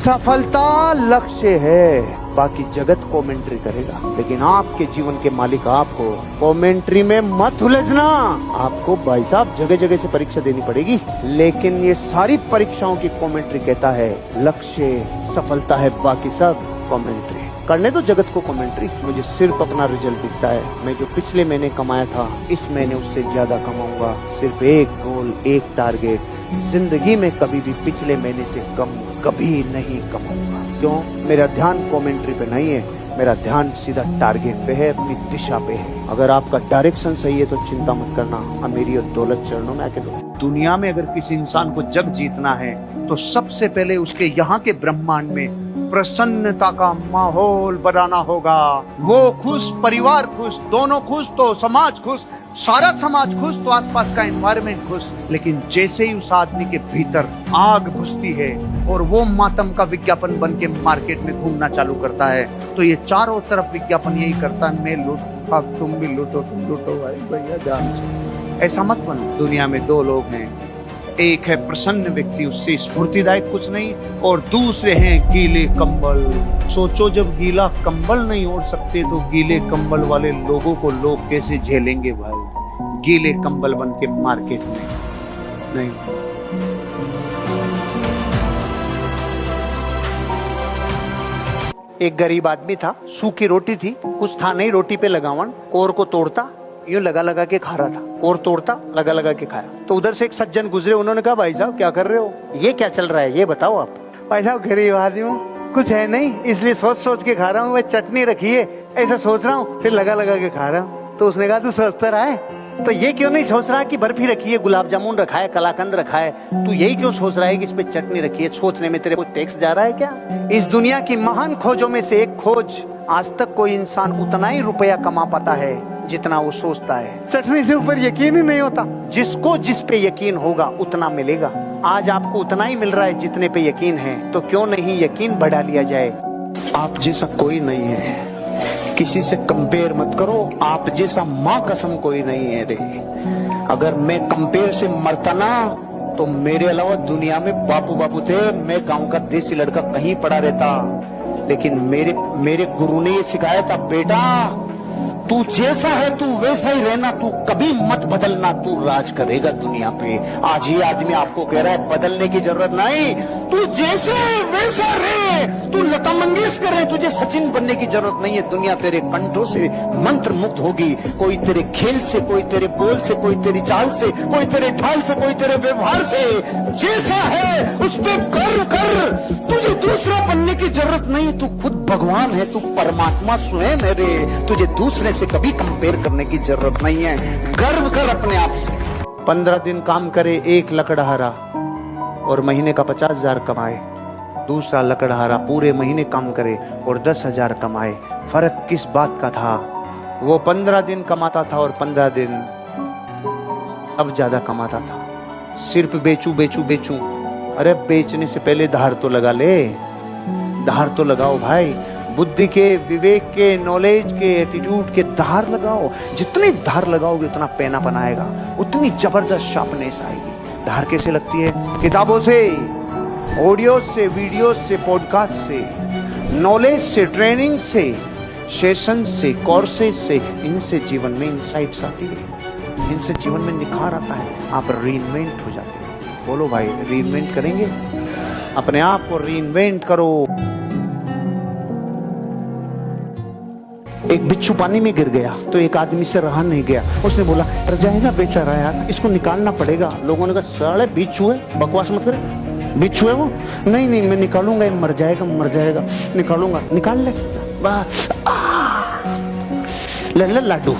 सफलता लक्ष्य है, बाकी जगत कमेंट्री करेगा, लेकिन आपके जीवन के मालिक आपको कमेंट्री में मत उलझना। आपको भाई साहब जगह जगह से परीक्षा देनी पड़ेगी, लेकिन ये सारी परीक्षाओं की कमेंट्री कहता है लक्ष्य सफलता है, बाकी सब कमेंट्री। करने दो जगत को कमेंट्री, मुझे सिर्फ अपना रिजल्ट दिखता है। मैं जो पिछले महीने कमाया था इस महीने उससे ज्यादा कमाऊंगा। सिर्फ एक गोल, एक टारगेट, जिंदगी में कभी भी पिछले महीने से कम कभी नहीं कमाऊंगा। क्यों? मेरा ध्यान कमेंट्री पे नहीं है, मेरा ध्यान सीधा टारगेट पे है, अपनी दिशा पे है। अगर आपका डायरेक्शन सही है तो चिंता मत करना, अमीरी और दौलत चरणों में आके दो। दुनिया में अगर किसी इंसान को जग जीतना है तो सबसे पहले उसके यहाँ के ब्रह्मांड में प्रसन्नता का माहौल बनाना होगा। वो खुश, परिवार खुश, दोनों खुश तो समाज खुश, सारा समाज खुश तो आसपास का एनवायरनमेंट खुश। लेकिन जैसे ही उस आदमी के भीतर आग घुसती है और वो मातम का विज्ञापन बन के मार्केट में घूमना चालू करता है, तो ये चारों तरफ विज्ञापन यही करता है, मैं लूट, तुम भी लूटो, तुम लूटो भाई भैया ध्यान से। ऐसा मत बनो। दुनिया में दो लोग हैं, एक है प्रसन्न व्यक्ति, उससे स्फूर्तिदायक कुछ नहीं, और दूसरे हैं गीले कंबल। सोचो जब गीला कंबल नहीं ओढ़ सकते तो गीले कंबल वाले लोगों को लोग कैसे झेलेंगे भाई। गीले कंबल बन के मार्केट में नहीं। एक गरीब आदमी था, सूखी रोटी थी, कुछ था नहीं, रोटी पे लगावन, कोर को तोड़ता, यूं लगा लगा के खा रहा था, और तोड़ता, लगा लगा के खाया। तो उधर से एक सज्जन गुजरे, उन्होंने कहा भाई साहब क्या कर रहे हो, ये क्या चल रहा है, ये बताओ आप। भाई साहब गरीब आदमी हूँ, कुछ है नहीं, इसलिए सोच सोच के खा रहा हूँ, मैं चटनी रखी है ऐसा सोच रहा हूँ, फिर लगा लगा के खा रहा हूँ। तो उसने कहा तू सोचता रहा है तो ये क्यों नहीं सोच रहा कि बर्फी रखी है, गुलाब जामुन रखा है, कलाकंद रखा है, तू यही क्यों सोच रहा है कि इस पे चटनी रखी है। सोचने में तेरे को टैक्स जा रहा है क्या? इस दुनिया की महान खोजों में से एक खोज, आज तक कोई इंसान उतना ही रुपया कमा पाता है जितना वो सोचता है। चटनी से ऊपर यकीन ही नहीं होता। जिसको जिस पे यकीन होगा उतना मिलेगा। आज आपको उतना ही मिल रहा है जितने पे यकीन है, तो क्यों नहीं यकीन बढ़ा लिया जाए। आप जैसा कोई नहीं है, किसी से कंपेयर मत करो। आप जैसा माँ कसम कोई नहीं है रे। अगर मैं कंपेयर से मरता ना तो मेरे अलावा दुनिया में बापू बापू थे, मैं गांव का देसी लड़का कहीं पड़ा रहता। लेकिन मेरे गुरु ने ये सिखाया था, बेटा तू जैसा है तू वैसा ही रहना, तू कभी मत बदलना, तू राज करेगा दुनिया पे। आज ये आदमी आपको कह रहा है बदलने की जरूरत नहीं, तू जैसे वैसा रहे, तू लता मंगेशकर है, तुझे सचिन बनने की जरूरत नहीं है। दुनिया तेरे कंठों से मंत्र मुक्त होगी। कोई तेरे खेल से, कोई तेरे बोल से, कोई तेरी चाल से, कोई तेरे ढाल से, कोई तेरे व्यवहार से। जैसा है उस पे गर्व कर, तुझे दूसरा बनने की जरूरत नहीं। तू खुद भगवान है, तू परमात्मा स्वयं है रे। तुझे दूसरे से कभी कंपेयर करने की जरूरत नहीं है। गर्व कर अपने आप से। 15 दिन काम करे एक लकड़हारा और महीने का 50,000 कमाए। दूसरा लकड़हारा पूरे महीने काम करे और 10,000 कमाए। फर्क किस बात का था? वो 15 दिन कमाता था और 15 दिन अब ज्यादा कमाता था। सिर्फ बेचू बेचू बेचू। अरे बेचने से पहले धार तो लगा ले, धार तो लगाओ भाई। बुद्धि के, विवेक के, नॉलेज के, एटीट्यूड के धार लगाओ। जितनी धार लगाओगे उतना पैना बनाएगा, उतनी जबरदस्त शार्पनेस आएगी। धार कैसे लगती है? किताबों से, ऑडियो से, वीडियो से, पॉडकास्ट से, नॉलेज से, ट्रेनिंग से, सेशन से, कोर्सेज से। इनसे जीवन में इंसाइट्स आती है, इनसे जीवन में निखार आता है। आप रीइन्वेंट हो जाते हो। बोलो भाई रीइन्वेंट करेंगे? अपने आप को रीइन्वेंट करो। एक बिच्छू पानी में गिर गया तो एक आदमी से रहा नहीं गया। उसने बोला मर जाएगा बेचारा यार, इसको निकालना पड़ेगा। लोगों ने कहा साले बिच्छू है, बकवास मत कर, बिच्छू है वो। नहीं नहीं मैं निकालूंगा, मर जाएगा मर जाएगा, निकालूंगा। निकाल ले बस। ले ले लाडू,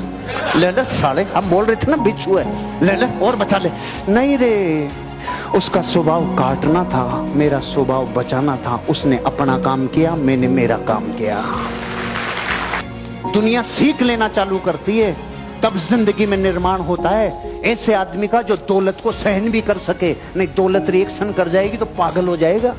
ले ले साले, हम बोल रहे थे ना बिच्छू है, ले ले और बचा ले। नहीं रे, उसका स्वभाव काटना था, मेरा स्वभाव बचाना था। उसने अपना काम किया, मैंने मेरा काम किया। दुनिया सीख लेना चालू करती है तब जिंदगी में निर्माण होता है ऐसे आदमी का जो दौलत को सहन भी कर सके। नहीं दौलत रिएक्शन कर जाएगी तो पागल हो जाएगा।